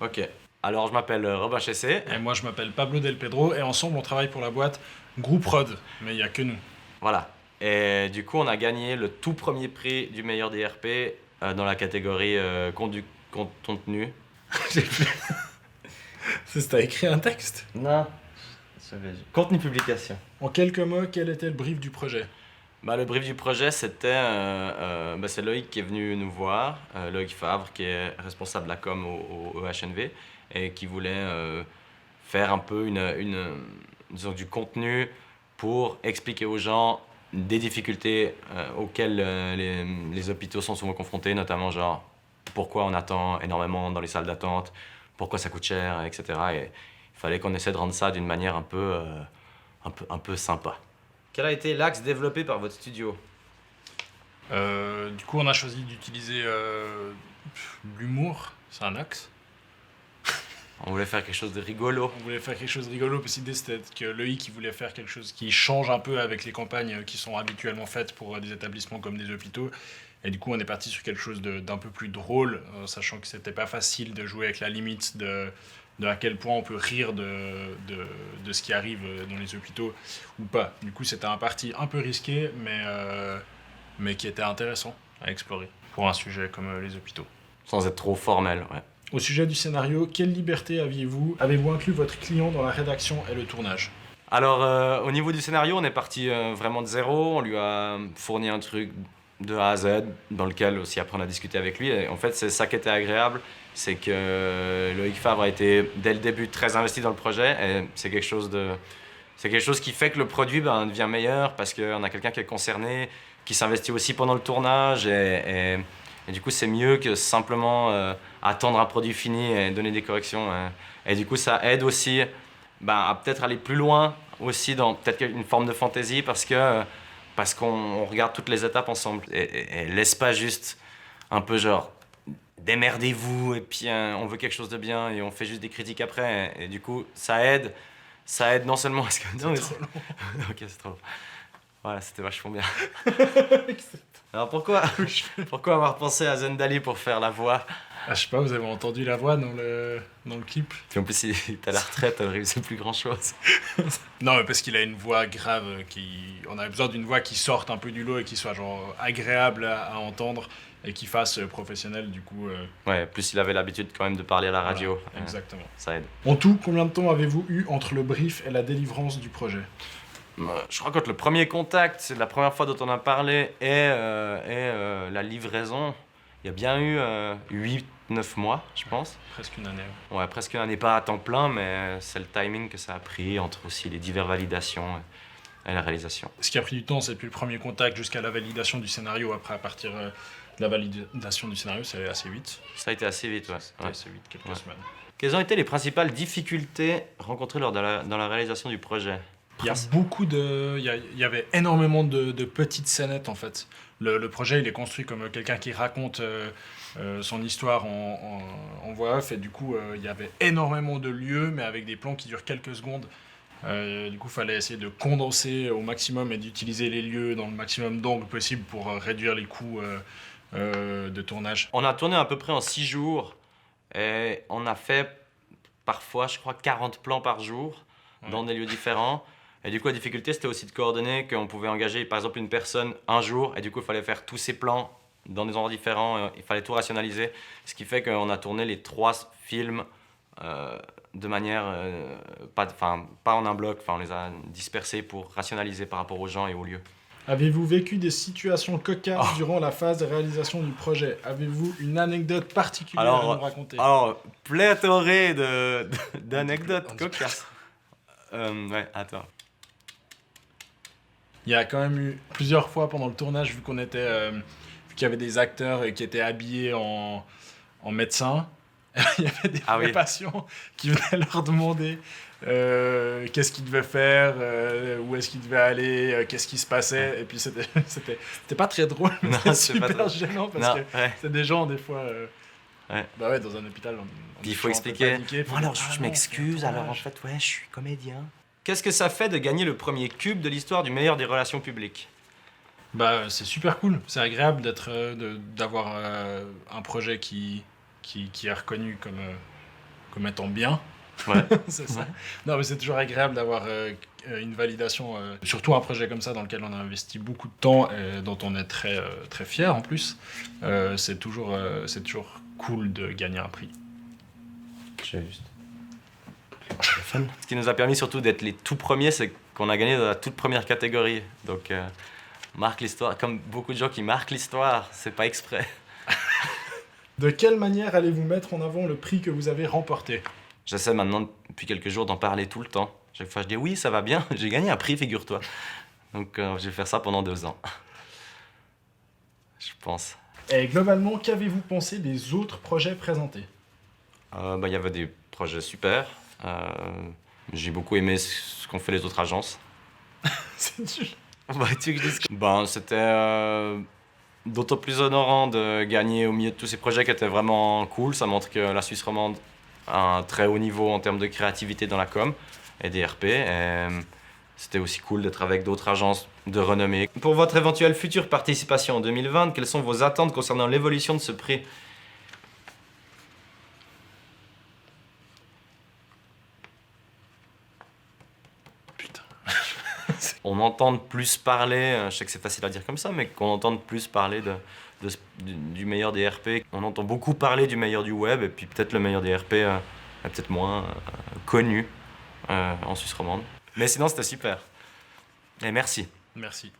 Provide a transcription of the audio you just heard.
Ok. Alors, je m'appelle Robin Chessé. Et moi, je m'appelle Pablo Del Pedro et ensemble, on travaille pour la boîte Group Prod. Mais il n'y a que nous. Voilà. Et du coup, on a gagné le tout premier prix du meilleur DRP dans la catégorie contenu. T'as écrit un texte. Non. Contenu publication. En quelques mots, quel était le brief du projet? Bah, le brief du projet, c'était. C'est Loïc qui est venu nous voir, Loïc Favre, qui est responsable de la com au HNV, et qui voulait faire un peu disons, du contenu pour expliquer aux gens des difficultés auxquelles les hôpitaux sont souvent confrontés, notamment genre pourquoi on attend énormément dans les salles d'attente, pourquoi ça coûte cher, etc. Et il fallait qu'on essaie de rendre ça d'une manière un peu sympa. Quel a été l'axe développé par votre studio? Du coup, on a choisi d'utiliser l'humour. C'est un axe. On voulait faire quelque chose de rigolo. On voulait faire quelque chose de rigolo, parce que l'idée c'était que Loïc il voulait faire quelque chose qui change un peu avec les campagnes qui sont habituellement faites pour des établissements comme des hôpitaux. Et du coup, on est parti sur quelque chose d'un peu plus drôle, sachant que c'était pas facile de jouer avec la limite de à quel point on peut rire de ce qui arrive dans les hôpitaux ou pas. Du coup, c'était un parti un peu risqué, mais qui était intéressant à explorer pour un sujet comme les hôpitaux. Sans être trop formel, ouais. Au sujet du scénario, quelle liberté aviez-vous? Avez-vous inclus votre client dans la rédaction et le tournage? Alors, au niveau du scénario, on est parti vraiment de zéro. On lui a fourni un truc de A à Z, dans lequel aussi après on a discuté avec lui. Et en fait, c'est ça qui était agréable, c'est que Loïc Favre a été dès le début très investi dans le projet. Et c'est quelque chose qui fait que le produit devient meilleur parce qu'on a quelqu'un qui est concerné, qui s'investit aussi pendant le tournage. Et du coup, c'est mieux que simplement attendre un produit fini et donner des corrections. Et du coup, ça aide aussi à peut-être aller plus loin aussi dans peut-être une forme de fantaisie parce qu'on regarde toutes les étapes ensemble et laisse pas juste un peu genre démerdez-vous et puis on veut quelque chose de bien et on fait juste des critiques après et du coup ça aide non seulement à ce que non, mais Trop long. ok, c'est trop long. Voilà, c'était vachement bien. Alors pourquoi avoir pensé à Zendali pour faire la voix? Ah, je sais pas, vous avez entendu la voix dans le clip? Puis en plus, il est à la retraite, il réussit plus grand chose. Non, mais parce qu'il a une voix grave on avait besoin d'une voix qui sorte un peu du lot et qui soit genre agréable à entendre et qui fasse professionnel, du coup. Ouais, plus il avait l'habitude quand même de parler à la Voilà, radio. exactement. Ça aide. En tout, combien de temps avez-vous eu entre le brief et la délivrance du projet? Je crois que le premier contact, c'est la première fois dont on a parlé, et la livraison, il y a bien eu 8-9 mois, je pense. Presque une année. Ouais, presque une année, pas à temps plein, mais c'est le timing que ça a pris entre aussi les diverses validations et la réalisation. Ce qui a pris du temps, c'est depuis le premier contact jusqu'à la validation du scénario. Après, à partir de la validation du scénario, c'est assez vite. Ça a été assez vite, ouais. C'était assez vite, quelques semaines. Quelles ont été les principales difficultés rencontrées dans la réalisation du projet? Il y a il y avait énormément de petites scénettes en fait. Le projet il est construit comme quelqu'un qui raconte son histoire en voix off et du coup il y avait énormément de lieux mais avec des plans qui durent quelques secondes. Du coup il fallait essayer de condenser au maximum et d'utiliser les lieux dans le maximum d'angles possible pour réduire les coûts de tournage. On a tourné à peu près en 6 jours et on a fait parfois, je crois, 40 plans par jour dans des lieux différents. Et du coup, la difficulté, c'était aussi de coordonner qu'on pouvait engager, par exemple, une personne un jour, et du coup, il fallait faire tous ces plans dans des endroits différents, il fallait tout rationaliser, ce qui fait qu'on a tourné les 3 films de manière, pas en un bloc, on les a dispersés pour rationaliser par rapport aux gens et aux lieux. Avez-vous vécu des situations cocasses durant la phase de réalisation du projet? Avez-vous une anecdote particulière à nous raconter? Alors, pléthorée d'anecdotes cocasses. Ouais, attends. Il y a quand même eu plusieurs fois pendant le tournage, vu vu qu'il y avait des acteurs qui étaient habillés en médecins, il y avait des vrais patients qui venaient leur demander qu'est-ce qu'ils devaient faire, où est-ce qu'ils devaient aller, qu'est-ce qui se passait. Et puis c'était pas très drôle, mais c'était super gênant parce que c'est des gens des fois. Bah ouais, dans un hôpital, il faut expliquer. Bon, alors je m'excuse, alors en fait, je suis comédien. Qu'est-ce que ça fait de gagner le premier cube de l'histoire du meilleur des relations publiques? Bah, c'est super cool. C'est agréable d'avoir un projet qui est reconnu commettant bien. Ouais. C'est ça. Ouais. Non, mais c'est toujours agréable d'avoir une validation, surtout un projet comme ça dans lequel on a investi beaucoup de temps et dont on est très, très fier en plus. C'est toujours cool de gagner un prix. Juste. Ce qui nous a permis surtout d'être les tout premiers, c'est qu'on a gagné dans la toute première catégorie. Donc, marque l'histoire. Comme beaucoup de gens qui marquent l'histoire, c'est pas exprès. De quelle manière allez-vous mettre en avant le prix que vous avez remporté ? J'essaie maintenant, depuis quelques jours, d'en parler tout le temps. Chaque fois, je dis oui, ça va bien, j'ai gagné un prix, figure-toi. Donc, je vais faire ça pendant 2 ans. Je pense. Et globalement, qu'avez-vous pensé des autres projets présentés ? Il y avait des projets super. J'ai beaucoup aimé ce qu'ont fait les autres agences. C'est dur. Tu veux que je dise c'était d'autant plus honorant de gagner au milieu de tous ces projets qui étaient vraiment cool. Ça montre que la Suisse romande a un très haut niveau en termes de créativité dans la com et des RP. Et c'était aussi cool d'être avec d'autres agences de renommée. Pour votre éventuelle future participation en 2020, quelles sont vos attentes concernant l'évolution de ce prix ? On entend plus parler, je sais que c'est facile à dire comme ça, mais qu'on entende plus parler du meilleur des RP. On entend beaucoup parler du meilleur du web, et puis peut-être le meilleur des RP est peut-être moins connu en Suisse romande. Mais sinon, c'était super. Et merci. Merci.